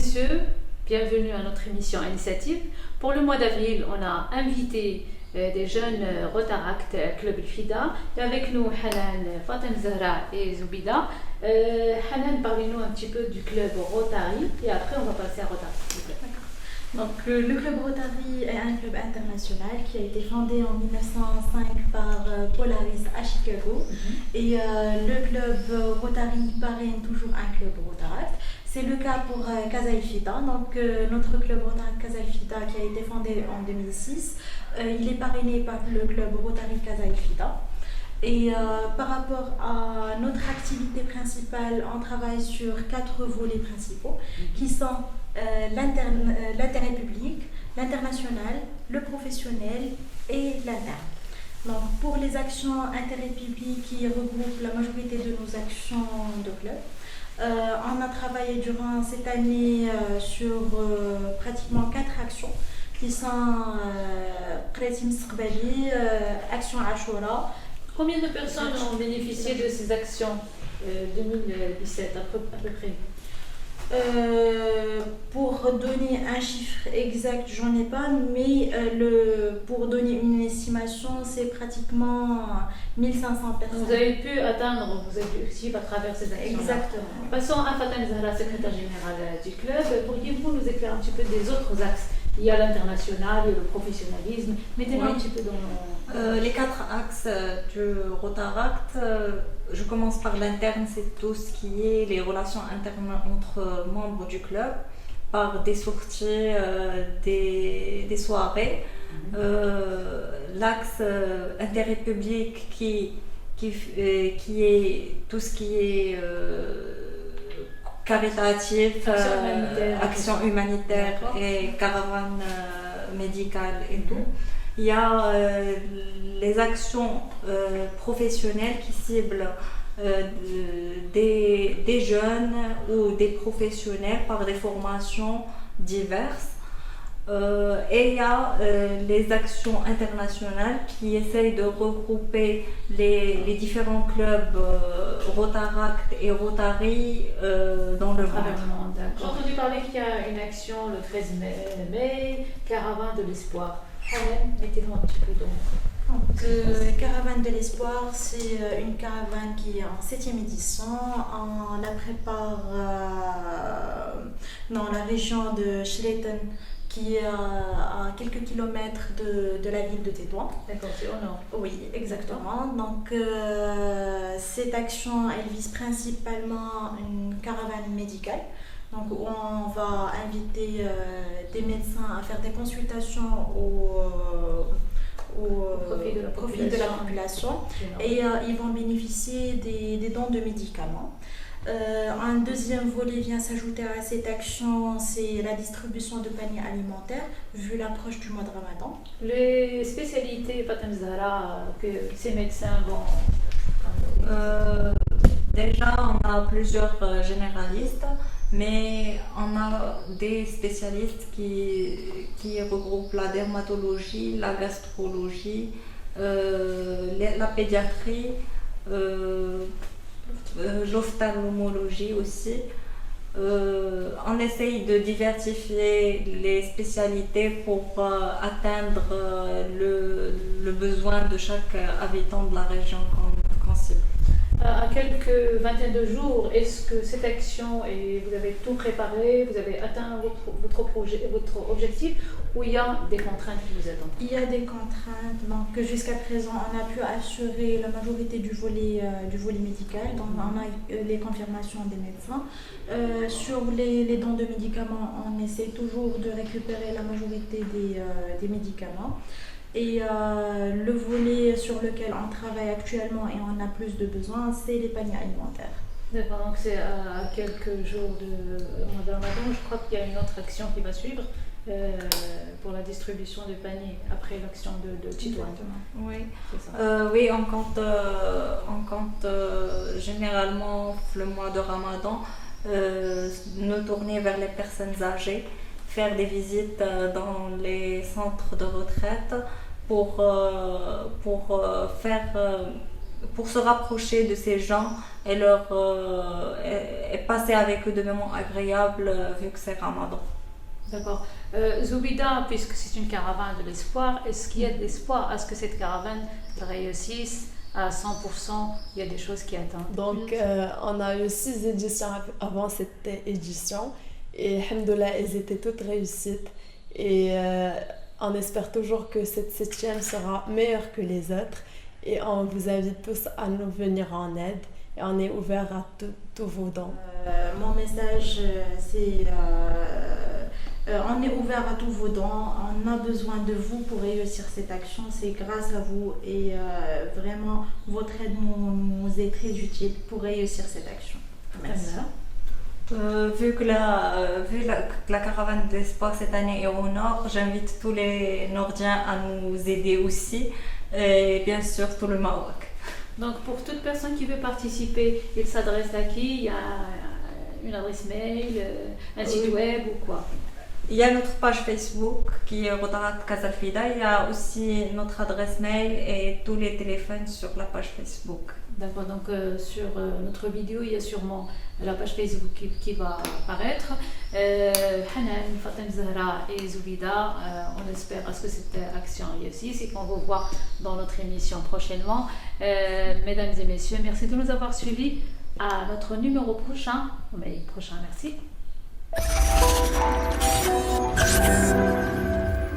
messieurs, bienvenue à notre émission Initiative. Pour le mois d'avril, on a invité des jeunes Rotaract Club El Fida. Et avec nous, Hanan, Fatem Zahra et Zoubida. Hanan, parlez-nous un petit peu du club Rotary et après on va passer à Rotary. Donc, le club Rotary est un club international qui a été fondé en 1905 par Polaris à Chicago. Et le club Rotary parraine toujours un club Rotaract. C'est le cas pour Casa El Fida. Donc, notre club Rotaract Casa El Fida qui a été fondé en 2006, il est parrainé par le club Rotary Casa El Fida. Et par rapport à notre activité principale, on travaille sur 4 volets principaux qui sont l'intérêt public, l'international, le professionnel et l'interne. Donc, pour les actions intérêt public qui regroupent la majorité de nos actions de club, on a travaillé durant cette année sur pratiquement 4 actions qui sont Qratim Mstaqbali, Action Ashura. Combien de personnes ont bénéficié de ces actions 2017 à peu près? Pour donner un chiffre exact, j'en ai pas, mais pour donner une estimation, c'est pratiquement 1500 personnes. Vous avez pu atteindre vos objectifs à travers ces actions. Exactement. Passons à Fatem Zahra, secrétaire générale du club. Pourriez-vous nous éclairer un petit peu des autres axes? Il y a l'international, il y a le professionnalisme. Mettez-nous un petit peu dans... Les 4 axes du Rotaract, je commence par l'interne, c'est tout ce qui est les relations internes entre membres du club, par des sorties, des soirées. L'axe intérêt public qui est tout ce qui est caritatif, action humanitaire et caravane médicale et tout. Il y a les actions professionnelles qui ciblent des jeunes ou des professionnels par des formations diverses. Et il y a les actions internationales qui essayent de regrouper les différents clubs Rotaract et Rotary dans le monde. J'ai entendu parler qu'il y a une action le 13 mai, Caravane de l'Espoir. Mettez-nous un petit peu dans... Caravane de l'Espoir, c'est une caravane qui est en 7e édition. On la prépare dans la région de Shilleten, qui est à quelques kilomètres de la ville de Tétouan. D'accord, c'est au nord. Oui, exactement. Donc, cette action, elle vise principalement une caravane médicale. Donc, où on va inviter des médecins à faire des consultations au profit de la population. Et ils vont bénéficier des dons de médicaments. Un deuxième volet vient s'ajouter à cette action, c'est la distribution de paniers alimentaires, vu l'approche du mois de Ramadan. Les spécialités, Fatem Zahra, que ces médecins vont... Déjà, on a plusieurs généralistes, mais on a des spécialistes qui regroupent la dermatologie, la gastrologie, la pédiatrie, l'ophtalmologie aussi. On essaye de diversifier les spécialités pour atteindre le besoin de chaque habitant de la région qu'on cible. À quelques vingtaines de jours, est-ce que cette action, et vous avez tout préparé, vous avez atteint votre objectif, ou il y a des contraintes qui vous attendent? Il y a des contraintes, donc jusqu'à présent on a pu assurer la majorité du volet médical, donc on a les confirmations des médecins. Sur les dons de médicaments, on essaie toujours de récupérer la majorité des médicaments. Et le volet sur lequel on travaille actuellement et on a plus de besoins, c'est les paniers alimentaires. D'accord, donc c'est à quelques jours de Ramadan. Je crois qu'il y a une autre action qui va suivre pour la distribution des paniers après l'action de Tétouan. Oui, oui, on compte généralement le mois de Ramadan nous tourner vers les personnes âgées, faire des visites dans les centres de retraite pour se rapprocher de ces gens et et passer avec eux de moments agréables vu que c'est Ramadan. D'accord. Zoubida, puisque c'est une caravane de l'espoir, est-ce qu'il y a de l'espoir à ce que cette caravane réussisse à 100%? Il y a des choses qui attendent. Donc, on a eu 6 éditions avant cette édition et alhamdoulilah, elles étaient toutes réussites. Et on espère toujours que cette 7e sera meilleure que les autres. Et on vous invite tous à nous venir en aide. Et on est ouvert à tous vos dons. Mon message, c'est on est ouvert à tous vos dons. On a besoin de vous pour réussir cette action. C'est grâce à vous et vraiment votre aide nous est très utile pour réussir cette action. Merci. Vu que la caravane de l'espoir cette année est au nord, j'invite tous les Nordiens à nous aider aussi, et bien sûr tout le Maroc. Donc pour toute personne qui veut participer, il s'adresse à qui? Il y a une adresse mail, un site web ou quoi? Il y a notre page Facebook qui est Rotarat Casa Fida. Il y a aussi notre adresse mail et tous les téléphones sur la page Facebook. D'accord, donc sur notre vidéo, il y a sûrement la page Facebook qui va apparaître. Hanan, Fatem Zahra et Zoubida, on espère à ce que cette action réussisse et qu'on vous voit dans notre émission prochainement. Mesdames et messieurs, merci de nous avoir suivis. À notre numéro prochain. Merci.